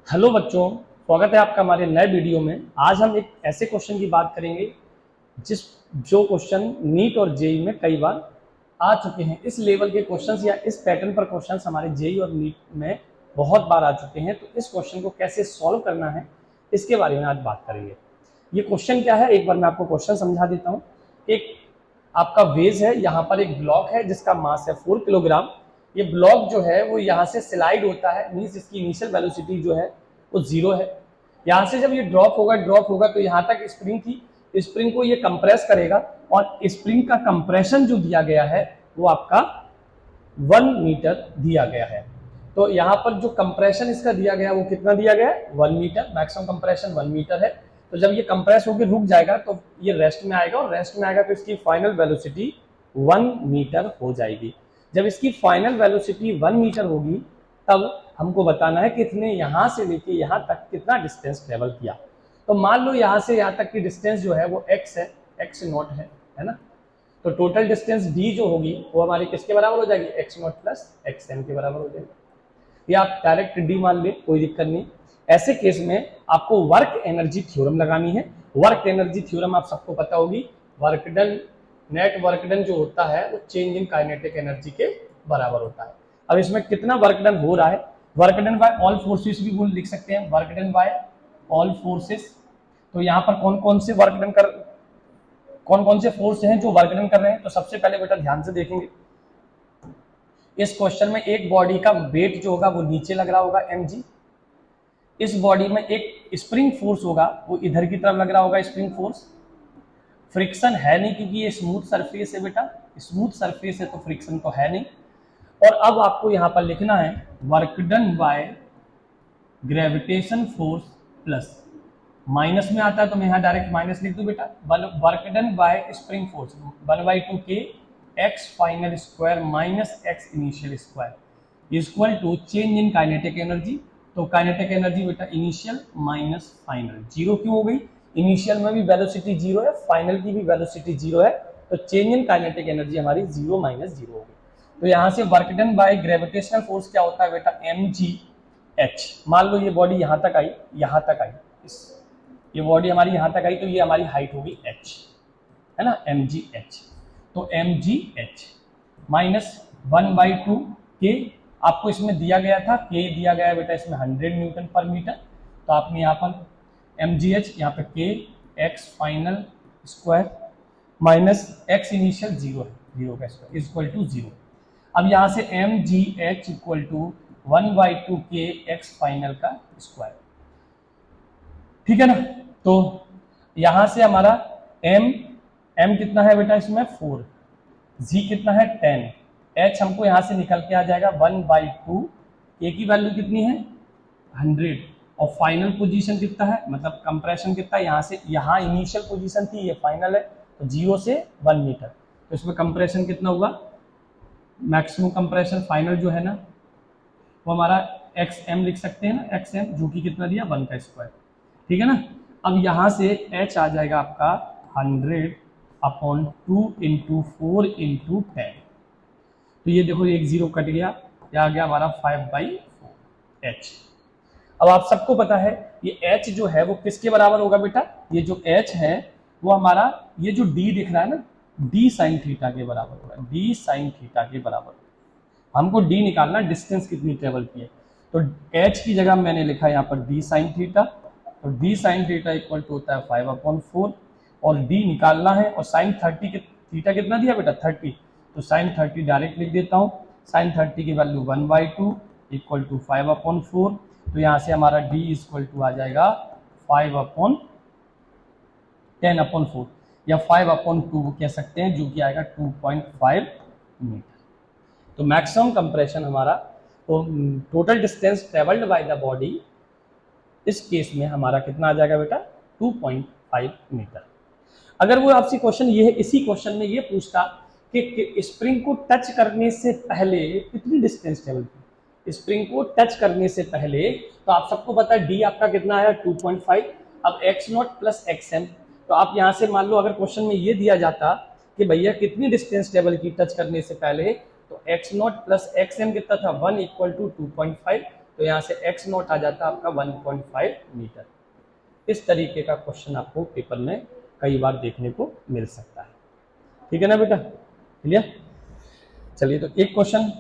Hello बच्चों, स्वागत है आपका हमारे नए वीडियो में। आज हम एक ऐसे क्वेश्चन की बात करेंगे जो क्वेश्चन नीट और जेई में कई बार आ चुके हैं। इस लेवल के क्वेश्चंस या इस पैटर्न पर क्वेश्चंस हमारे जेई और नीट में बहुत बार आ चुके हैं। तो इस क्वेश्चन को कैसे सॉल्व करना है इसके बारे में आज बात करेंगे। ये क्वेश्चन क्या है, एक बार मैं आपको क्वेश्चन समझा देता हूँ। एक आपका वेज है, यहाँ पर एक ब्लॉक है जिसका मास है 4 किलोग्राम। ये ब्लॉक जो है वो यहाँ से स्लाइड होता है, मीन्स इसकी इनिशियल वेलोसिटी जो है वो 0 है। यहाँ से जब ये ड्रॉप होगा तो यहाँ तक स्प्रिंग थी, स्प्रिंग को ये कंप्रेस करेगा और स्प्रिंग का कंप्रेशन जो दिया गया है वो आपका 1 मीटर दिया गया है। तो यहाँ पर जो कंप्रेशन इसका दिया गया है वो कितना दिया गया है, 1 मीटर। मैक्सिमम कंप्रेशन 1 मीटर है। तो जब ये कंप्रेस होकर रुक जाएगा तो ये रेस्ट में आएगा, और रेस्ट में आएगा तो इसकी फाइनल वेलोसिटी 1 मीटर हो जाएगी। जब इसकी फाइनल वेलोसिटी 1 मीटर होगी तब हमको बताना है कि इसने यहाँ से लेके यहाँ तक कितना डिस्टेंस ट्रेवल किया। तो मान लो यहाँ से यहाँ तक की डिस्टेंस जो है वो x है, x नॉट है ना। तो टोटल डिस्टेंस d जो होगी वो हमारी किसके बराबर हो जाएगी, x नॉट प्लस xm के बराबर हो जाएगी। या आप डायरेक्ट d मान ले, कोई दिक्कत नहीं। ऐसे केस में आपको वर्क एनर्जी थ्योरम लगानी है। वर्क एनर्जी थ्योरम आप सबको पता होगी, work done, net work done जो होता है वो चेंज इन काइनेटिक एनर्जी के बराबर होता है। अब इसमें कितना वर्क डन हो रहा है, work done bye all forces भी बोल लिख सकते हैं, work done bye all forces. तो यहाँ पर कौन कौन से फोर्स हैं जो वर्क डन कर रहे हैं। तो सबसे पहले बेटा ध्यान से देखेंगे, इस क्वेश्चन में एक बॉडी का वेट जो होगा वो नीचे लग रहा होगा mg। इस बॉडी में एक स्प्रिंग फोर्स होगा वो इधर की तरफ लग रहा होगा, स्प्रिंग फोर्स। फ्रिक्शन है नहीं क्योंकि ये स्मूथ सरफेस है बेटा, स्मूथ सरफेस है तो फ्रिक्शन तो है नहीं। और अब आपको यहां पर लिखना है work done bye gravitation force plus, minus में आता है तो मैं यहाँ डायरेक्ट माइनस लिख दूं बेटा। Work done by spring force 1/2 के x final square minus x initial square equal to change in kinetic energy. तो काइनेटिक एनर्जी बेटा इनिशियल माइनस फाइनल, जीरो क्यों हो गई, इनिशियल में भी वेलोसिटी 0 है, फाइनल की भी वेलोसिटी 0 है, तो चेंज इन काइनेटिक एनर्जी हमारी 0 माइनस 0 हो गई। तो यहाँ से work done by gravitational force क्या होता है बेटा, mgh। मान लो ये बॉडी यहाँ तक आई, ये बॉडी हमारी यहाँ तक आई तो ये हमारी हाइट होगी h, है ना, mgh। तो mgh माइनस 1/2 के, आपको इसमें दिया गया था k दिया गया है बेटा इसमें 100 न्यूटन पर मीटर। तो आपने यहाँ पर mgh, यहाँ पे k x final square minus x initial 0 है, 0 का स्क्वायर इक्वल टू 0। अब यहाँ से mgh इक्वल टू 1/2 के x फाइनल का स्क्वायर, ठीक है ना। तो यहाँ से हमारा m कितना है बेटा इसमें 4, g कितना है 10, h हमको यहाँ से निकल के आ जाएगा 1/2, a की वैल्यू कितनी है 100, और फाइनल पोजीशन कितना है, मतलब कंप्रेशन कितना है, यहाँ से यहाँ इनिशियल पोजीशन थी, ये फाइनल है, तो 0 से 1 मीटर। तो इसमें कंप्रेशन कितना हुआ, मैक्सिमम कंप्रेशन फाइनल जो है ना वो हमारा xm लिख सकते हैं ना, xm जो कि कितना दिया 1 का स्क्वायर, ठीक है ना। अब यहाँ से h आ जाएगा आपका 100/2 × 4 × 10। तो ये देखो एक 0 कट गया, ये आ गया हमारा 5/4 h। अब आप सबको पता है ये h जो है वो किसके बराबर होगा बेटा, ये जो h है वो हमारा, ये जो d दिख रहा है ना, d साइन थीटा के बराबर होगा, d साइन थीटा के बराबर। हमको d निकालना, डिस्टेंस कितनी ट्रेवल की है। तो h की जगह मैंने लिखा है यहाँ पर d साइन थीटा। तो d sine theta equal to होता है 5/4, और d निकालना है, और साइन 30 के थीटा कितना दिया बेटा 30, तो साइन 30 डायरेक्ट लिख देता हूँ। साइन 30 की वैल्यू 1/2 इक्वल टू 5/4। तो यहाँ से हमारा d इक्वल टू आ जाएगा 5/10/4 या 5/2 कह सकते हैं, जो कि आएगा 2.5 मीटर। तो मैक्सिमम कंप्रेशन हमारा, तो total distance travelled by the body इस केस में हमारा कितना आ जाएगा बेटा 2.5 मीटर। अगर वो आपसे क्वेश्चन ये है, इसी क्वेश्चन में ये पूछता कि स्प्रिंग को टच करने से पहले कितनी डिस्टेंस ट्रेवल की, स्प्रिंग को टच करने से पहले, तो आप सबको पता है डी आपका कितना आया 2.5। अब x नॉट प्लस xm, तो आप यहाँ से मान लो अगर क्वेश्चन में ये दिया जाता कि भैया कितनी डिस्टेंस ट्रेवल की टच करने से पहले, तो x नॉट प्लस xm कितना था 1 = 2.5। तो यहाँ से x नॉट आ जाता है आपका 1.5 मीटर। इस तरीके का क्वेश्चन आपको पेपर में कई बार देखने को मिल सकता है। ठीक है ना बेटा, क्लियर? चलिए तो एक क्वेश्चन